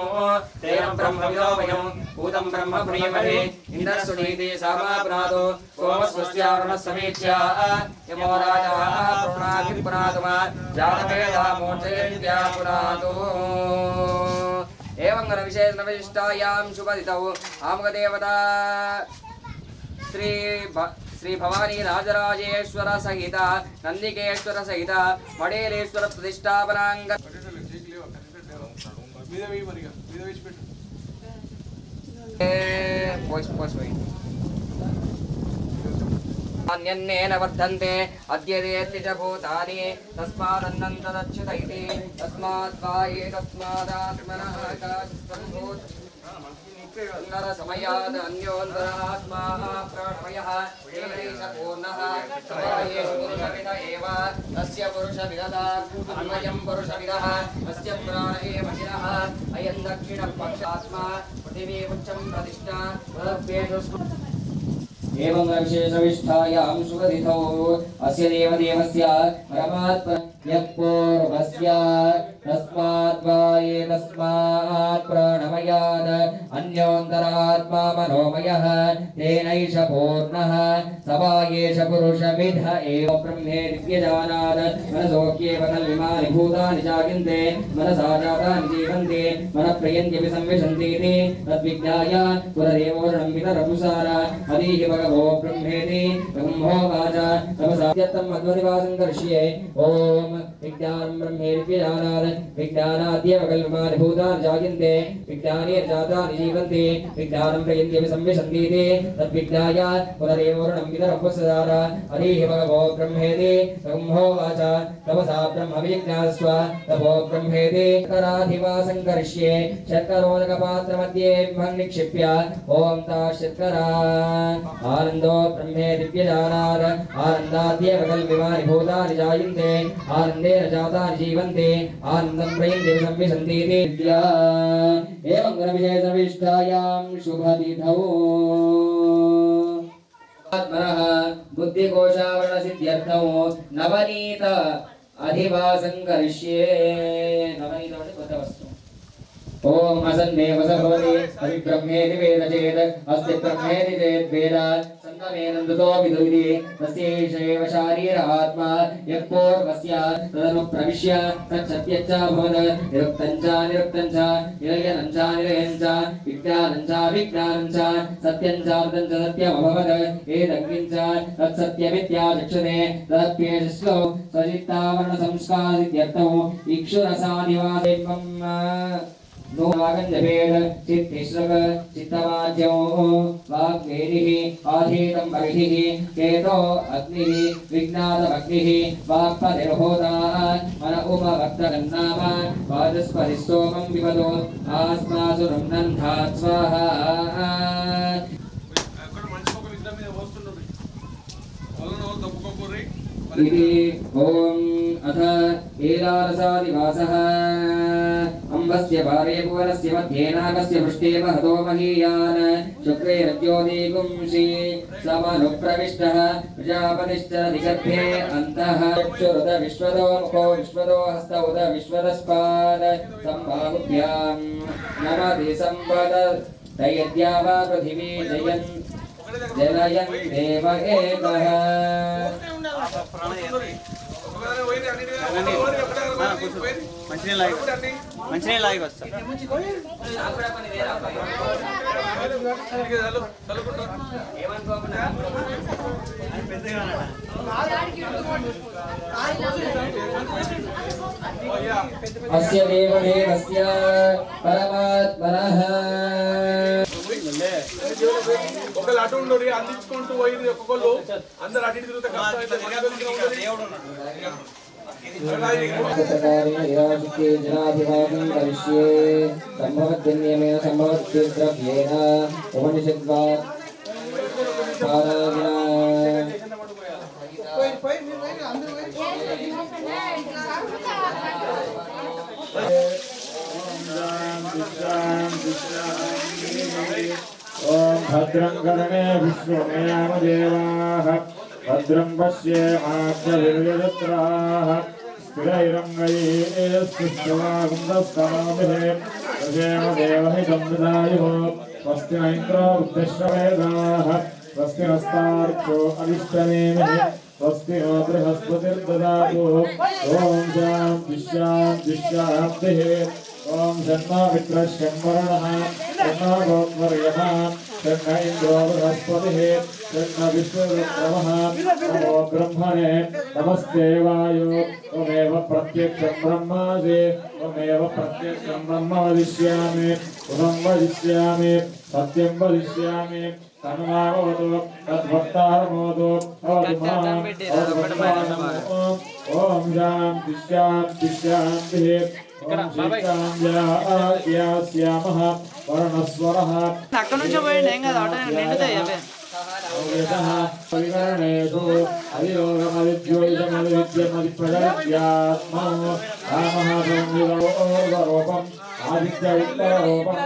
तेन ब्रह्मविदोमयं भूतं ब्रह्म प्रियमहे इन्द्रस्वनीति सामापुनादो सोमस्वस्यावरणः समीक्ष्य यमो राजा पुराणाभिपुनातु मा जातवेदा मोचयन्त्या पुनातु एवं विशेषणविशिष्टायां शुभदितौ आमगदेवता श्री भवानी राजराजेश्वर सहित नंदिकेश्वर सहित मडेलेश्वर प्रतिष्ठापनांग अन्यन्नेन वर्धन्ते अद्यदेति च भूतानि तस्मादन्नन्तदच्युत इति तस्मात् वा एतस्मादात्मनः काचित्सम्भूत नरसमयात् अन्योन्तरात्मा प्राणमयः एवैष पूर्णः समायेषु पुरुषविद एव तस्य पुरुषविदः अन्वयं पुरुषविदः तस्य प्राण एव शिरः अयं दक्षिणपक्षात्मा पृथिवी उच्चं प्रतिष्ठा पदभ्येषु एवं विशेषविष्ठायां शुभदितौ अस्य देवदेवस्य परमात्मनः पूर्वस्य तस्माद्वा एतस्मात् प्राणमयात् अन्योन्तरात्मा मनोमयः तेनैष पूर्णः स वा एष पुरुषविद एव ब्रह्मेति व्यजानात् मनसोऽप्येव तन्विमानि भूतानि जायन्ते मनसा जातानि जीवन्ते मनः प्रयन्त्यपि संविशन्तीति तद्विज्ञाय पुरदेवोषणं पितरपुसार हरिः भगवो ब्रह्मेति ब्रह्मोवाच तपसा यत्तम् अद्वनिवासं कर्ष्ये ॐ विज्ञानं ब्रह्मेति व्यजानात् विज्ञानाद्येव कल्पमानि भूतानि जायन्ते विज्ञानेन जातानि जीवन्ते विज्ञानं प्रयन्त्यपि संविशन्तीति तद्विज्ञाय पुनरेवोर्णं पितरपुसार हरिः भगवो ब्रह्मेति ब्रह्मोवाच तपसा ब्रह्मविज्ञास्व तपो ब्रह्मेति शर्कराधिवासं कर्ष्ये शर्करोदकपात्रमध्ये ब्रह्मं निक्षिप्य ॐ ता शर्करा आनन्दो ब्रह्मेति व्यजानात् आनन्दाद्येव कल्पिमानि भूतानि जायन्ते आनन्देन जातानि जीवन्ते आनन्दं प्रयन्त्यपि संविशन्तीति विद्या एवं गुणविशेषविष्टायां शुभतिथौ आत्मनः बुद्धिकोशावरणसिद्ध्यर्थौ नवनीत अधिवासं करिष्ये नवनीत म्हणजे कोणता वस्तू ओम असन्नेव स भवति अभिब्रह्मेति वेद चेत् अस्ति ब्रह्मेति चेत् वेद सन्नमेनन्दतो विदुरिति तस्यैष एव शारीर आत्मा यत्पूर्वस्य तदनुप्रविश्य तच्छत्यच्च भवत् निरुक्तं च निरयनं च विज्ञानं च विज्ञानं च सत्यं च सत्यमभवत् एतज्ञं च तत्सत्यमित्याचक्षते तदप्येषश्लो स्वचित्तावरणसंस्कारसिद्ध्यर्थौ इक्षुरसादिवादेवं नो वागञ्जभेद चित्तिश्रव चित्तवाद्यो वाग्वेदिः आधीतं बर्हिः केतो अग्निः विज्ञातमग्निः वाक्पतिर्होता मन उपवक्त्रगन्नाम वाचस्पतिः सोमं पिबतो आस्मासु रुम्नन्धात् स्वाहा इति ओम अथ एलारसादिवासः अम्बस्य पारे भुवनस्य मध्ये नागस्य पृष्ठे महतो महीयान् शुक्रे रज्योतिगुंसि समनुप्रविष्टः प्रजापतिश्च निगर्भे अन्तः चक्षुरुत विश्वतो मुखो विश्वतो हस्त उत विश्वतस्पाद सम्बाहुभ्यां नमति सम्पद तयद्या वा पृथिवी जयन् जलयन् देव एकः మంచినీళ్ళు లాగి వస్తా अस्य देवदेवस्य परमात्मनः ఒకళ్ళు అటు ఉండు అందించుకుంటూ పోయింది ఒక్కొక్కళ్ళు అందరు అటు ఇటు తిరుగుతా जनाधिवासं करिष्ये सम्भवद्यन्यमेन सम्भवद्द्रव्येन उपनिषद्वा ओम भद्रं कर्णे विश्वमेयामदेवाः भद्रं पश्येमाक्षभिर्यजत्राः स्थिरैरङ्गैस्तुष्टवागुन्दस्तनोभिः तदेव देवहितं विदायुः स्वस्ति न इन्द्रो वृद्धश्रवेदाः स्वस्ति नस्तार्क्ष्यो अविष्टनेमिः स्वस्ति नो बृहस्पतिर्ददातु ॐ शान्तिः ओम शन्नो मित्रश्यं वरुणः शन्नो गोत्वर्यः शन्न इन्द्रो बृहस्पतिः शन्न विष्णुरुक्रमः नमो ब्रह्मणे नमस्ते वायो त्वमेव प्रत्यक्षं ब्रह्मासि त्वमेव प्रत्यक्षं ब्रह्म वदिष्यामि उदं वदिष्यामि सत्यं वदिष्यामि तन्मावतु तद्भक्तारमोदु ओम शान्तिः वर्णस्वरः అక్కడ నుంచి పోయింది ఏం కాదు ఆటో నిండుతాయి అవే परिगणनेषु अधियोगमदिद्योगमदिविद्यमदिप्रजत्यात्मो रामः ब्रह्मरूपम् आदित्यवित्तरूपम्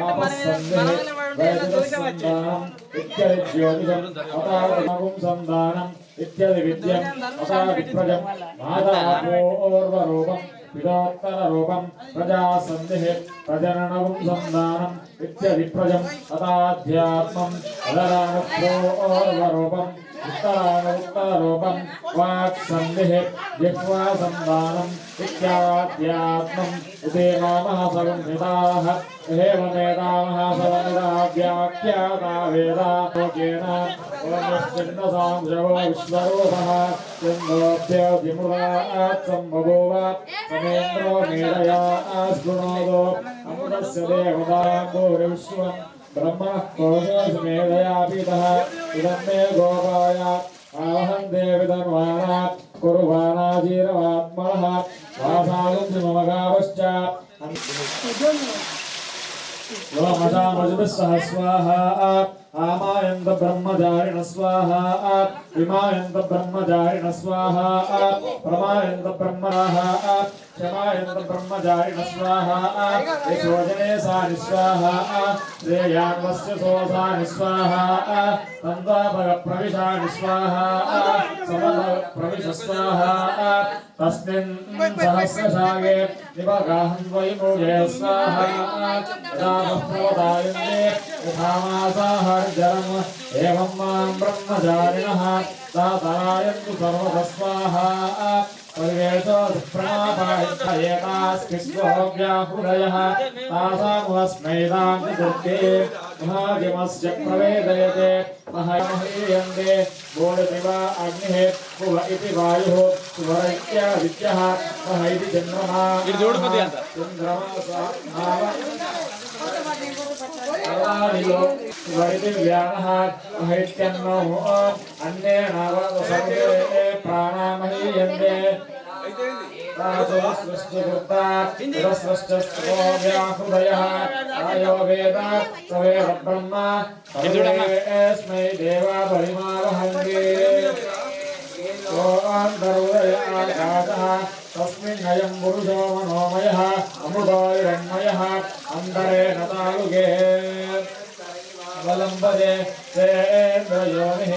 आपस्सन्निः वैदिकसंधानम् इत्यादि ज्योतिषम् अतावगुं संधानम् इत्यादि विद्यम् अताविप्रजम् मातापूर्वरूपम् विदोत्तररूपम् प्रजासन्धिः प्रजननगुं संधानम् इत्यादि प्रजम् अताध्यात्मम् अदरानपूर्वरूपम् उत्तरानोत्तररूपम् वाक्सन्धिः जिह्वासन्धानम् इत्याद्यात्मम् इति नामः संहिताः एवमेतामः सवनिधा व्याख्याता वेदालोकेन ओमिश्चिन्नसांशवो विश्वरूपः चन्द्रोऽभ्यधिमुरात् सम्बभूव समेन्द्रो मेधया स्पृणोदो अमृतस्य देवताम्बुर्विश्वम् ब्रह्मणः कोशमेधया पीतः इदं मे गोपाय आहं देविदन्वाना कुर्वाणा जीरवात्मनः वासागुं मम गावश्च लोमजामजुभिः स्वाहा आमायन्त ब्रह्मचारिण स्वाहा विमायन्त ब्रह्मचारिण स्वाहा प्रमायन्त ब्रह्मणः क्षमायन्त ब्रह्मचारिण स्वाहा यशोजने सानि स्वाहा श्रेयान्वस्य सोऽसानि स्वाहा तन्वाभगप्रविशानि स्वाहा समभगप्रविश स्वाहा तस्मिन् सहस्रशागे निपगाहं वै मूले स्वाहा प्रवदायन्ते यथामासाहर्जरम् एवं मां ब्रह्मचारिणः तातरायन्तु सर्वतः स्वाहा परिवेशो सुप्रमापायतास्किस्वोऽव्याहृदयः तासामुहस्मै दान्तिदुर्गे महागिमस्य प्रवेदयते महयन्ते बोधति वा अग्निः कुव इति वायुः सुवर इत्यादित्यः मह इति चन्द्रमा वैति व्यानः महित्यन्नो अन्येनावसर्वे प्राणामहीयन्ते व्याहृदयः आयो वेद स वेद ब्रह्म तस्मै देवा बलिमावहन्ते आकाशः तस्मिन्नयं पुरुषो मनोमयः अमृतोऽरण्मयः अन्तरेण तालुके अवलम्बते सेन्द्रयोनिः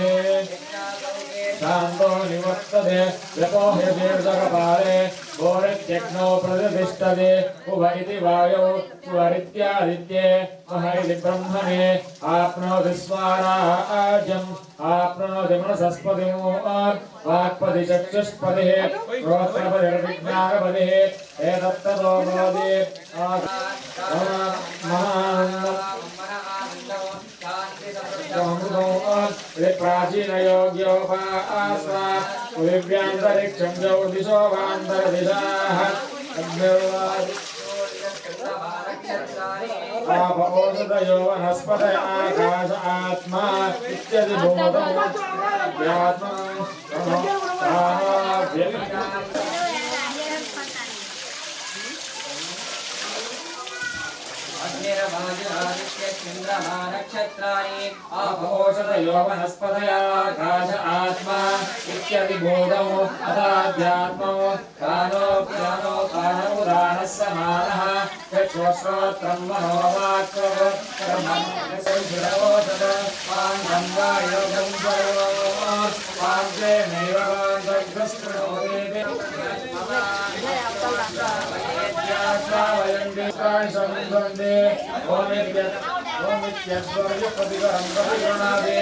शान्तो निवर्तते यतो ह्यशीर्षकपाले गोरित्यग्नौ प्रतिष्ठते उभ इति वायौ सुवरित्यादित्ये मह इति ब्रह्मणे आप्नोति स्वाराज्यम् आप्नोति मनसस्पतिं वाक्पति चक्षुष्पतिः श्रोत्रपतिर्विज्ञानपतिः एतत्ततो भवति प्राचीनयोग्योपास्वा दिव्यान्तरिक्षं ज्योतिषो वान्तरदिशाः ओषधयो वनस्पत आकाश आत्मा इत्यदि नक्षत्राणि आपोषधयो वनस्पतयाकाश आत्मा इत्यादि बोधौ अदाध्यात्मौ कानो ज्ञानो कानोदानः समानः चक्षुश्रोत्रं ओमित्यस्वर्यप्रतिकरं प्रतिगृणादे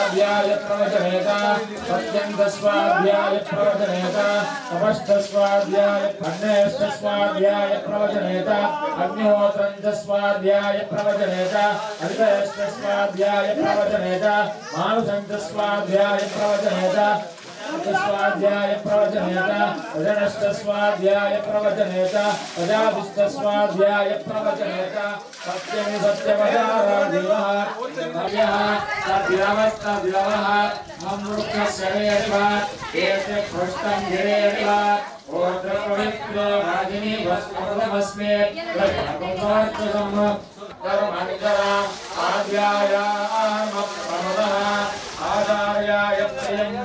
स्वाध्याय प्रवचनेता सत्यन्त स्वाध्याय प्रवचनेता तपश्च स्वाध्याय अन्यश्च स्वाध्याय प्रवचनेता अग्निहोत्रं च स्वाध्याय प्रवचनेता हरितश्च स्वाध्याय प्रवचनेता मानुषं च स्वाध्याय प्रवचनेता स्वाध्याय प्रवचनेता प्रजनश्च स्वाध्याय प्रवचनेता प्रजातिश्च स्वाध्याय प्रवचनेता सत्यमि सत्यवदारादिवः नव्यः सद्यवस्तद्यवः अमृतस्य वेदिवा एते पृष्ठं गिरेदिवा ओद्रपवित्रो राजिनी वस्मस्मे लक्ष्मणोत्तसम् कर्मण्यः आद्यायाम प्रमदः आचार्याय प्रियम्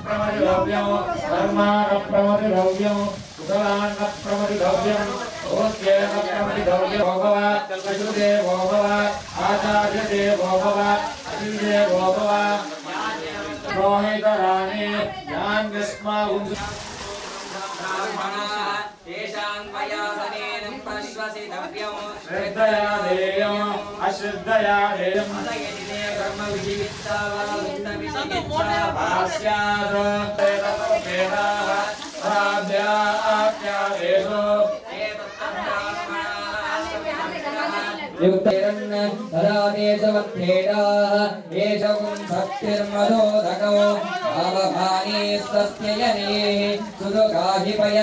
प्रमदितव्यम् कर्माणप्रमदितव्यम् कुशलान्नप्रमदितव्यम् ओस्येनप्रमदितव्यो भव विष्णुदेवो भव आचार्यदेवो भव अग्निदेवो भव रोहितराणे यान्यस्मा श्रद्धया देयम् अश्रद्धया देयम्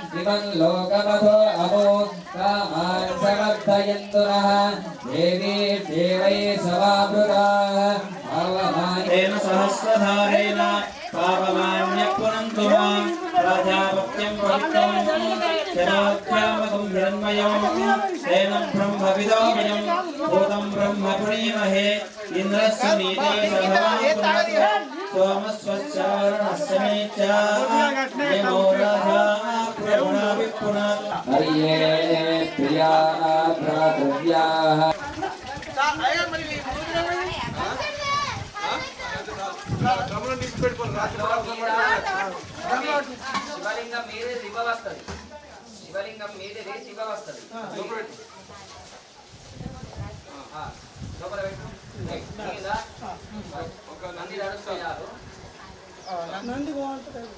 लोकमधो अमो कामान् समर्थयन्तुनः देवी देवै समावृताः तेन सहस्रधारेण पावमान्यः पुनन्तु मां प्राजापत्यं पवित्रं शराध्यामकं हिरण्मयं तेन ब्रह्मविदोमयं भूतं ब्रह्म पुणीमहे इन्द्रस्य नीते सभा सोमस्वच्चारणस्य मे च यमो राधा प्रगुणा विपुना हरिये प्रिया भ्रातृव्याः శివలింగం మీదే శివ వస్తది శివలింగం మీదే శివ వస్తది లోపల పెట్టు మీద ఒక నంది నడుస్తున్నారు నంది బాగుంటుంది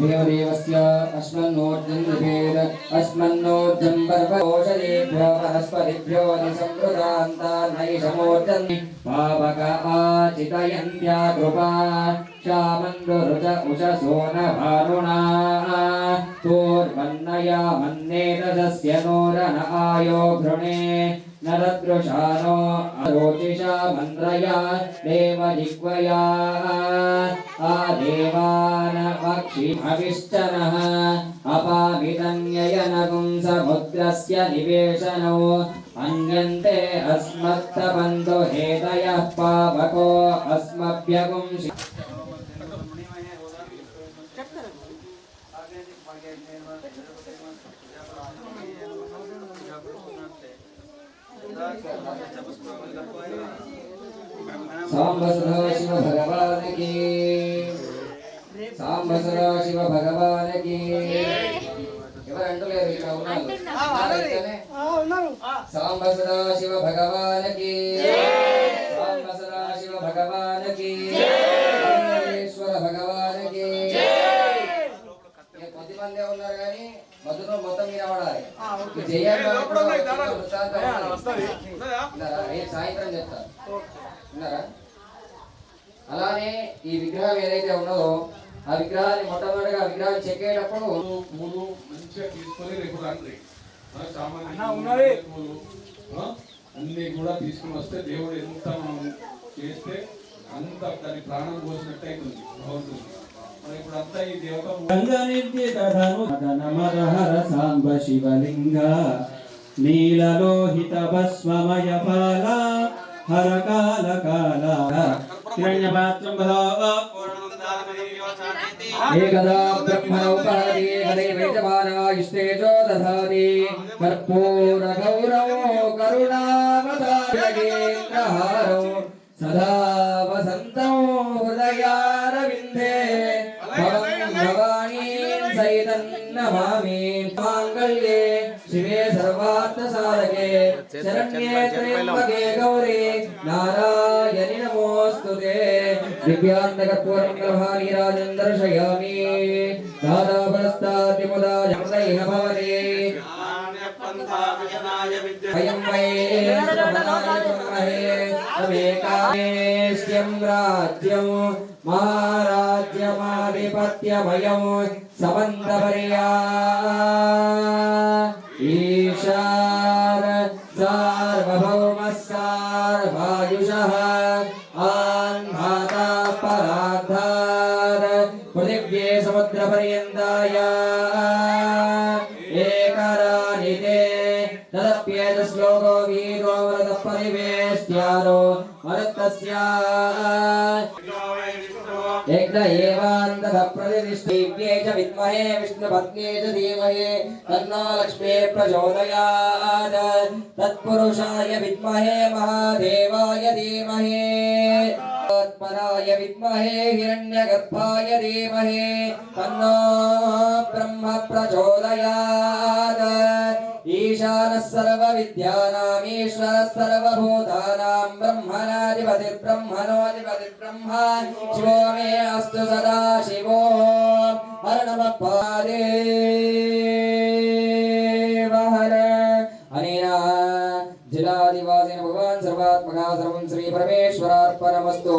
देवदेवस्य अस्मन्नोर्जन्मभेद अस्मन्नोर्जं पर्वोषदेभ्यो वनस्पतिभ्यो निसंवृतान्तान्नैषमोर्जन्मि पावक आचितयन्त्या कृपा शामन्दुरुच उषसो न भानुना तोर्वन्नया मन्नेतदस्य नोरन आयो घृणे नरदृशानो रोचिषा मन्द्रया देवजिह्वया आदेवान पक्षिमविश्चनः अपामितन्ययनगुं समुद्रस्य निवेशनौ अन्यन्ते अस्मत्तपन्तो हेतयः पावको अस्मभ्यगुंसि सांब सदाशिव भगवान की सांब सदाशिव भगवान की ఎవరంటలేరు ఇక్కడ ఉన్నారు सांब सदाशिव भगवान की सांब सदाशिव भगवान की ईश्वर भगवान की కొద్ది మందే ఉన్నారు కానీ మధులో మొత్తం మీరు అవడాలి సాయంత్రం చెప్తారు విన్నారా అలానే ఈ విగ్రహం ఏదైతే ఉన్నదో ఆ విగ్రహాన్ని మొట్టమొదటిగా ఆ విగ్రహాన్ని చెక్కేటప్పుడు పూలు మంచిగా తీసుకొని రేపు రండి అన్ని కూడా తీసుకుని వస్తే దేవుడు ఎంత మనం చేస్తే అంత దాని ప్రాణం పోసినట్టు అవుతుంది బాగుంటుంది. ఇప్పుడు అంతా ఈ దేవత సాంబ శివలింగ నీలలోహిత భస్మమయ పాల హర కాల కాల హిరణ్యపాత్రం एकदा ब्रह्मणोपहरति एकदैवैतमानायुस्तेजो दधाति कर्पूरगौरवो करुणावतारगेन्द्रहारो सदा वसन्तो हृदयारविन्दे भवं भवानीं सहितं नमामि माङ्गल्ये शिवे सर्वार्थसाधके शरण्ये त्र्यम्बके गौरी नारायणि नमोऽस्तुते दिव्यान्तकर्पूरमङ्गलभानीराजं दर्शयामि दादापरस्ताद्यमुदा जमदैः भवति अयं वै तमेकामेश्यं राज्यं महाराज्यमाधिपत्यमयं समन्तपर्या ईशार सार्वभौमः सार्वायुषः आन्माता पराधा योगो वीरो वरदः परिवेष्ट्यारो वरत्तस्या यज्ञ एवान्तः प्रतिष्ठिव्ये च विद्महे विष्णुपत्न्ये च धीमहि तन्नो लक्ष्मी प्रचोदयात् तत्पुरुषाय विद्महे महादेवाय धीमहि तत्पराय विद्महे हिरण्यगर्भाय धीमहि तन्नो ब्रह्म प्रचोदयात् ईशानः सर्वविद्यानाम् ईश्वरः सर्वभूतानां ब्रह्मणाधिपतिर्ब्रह्मणोऽधिपतिर्ब्रह्म शिवो मे अस्तु सदा शिवो हर नमः पादेव हर अनेन जिलादिवासिन भगवान् सर्वात्मका सर्वं श्री परमेश्वरार्पणमस्तु।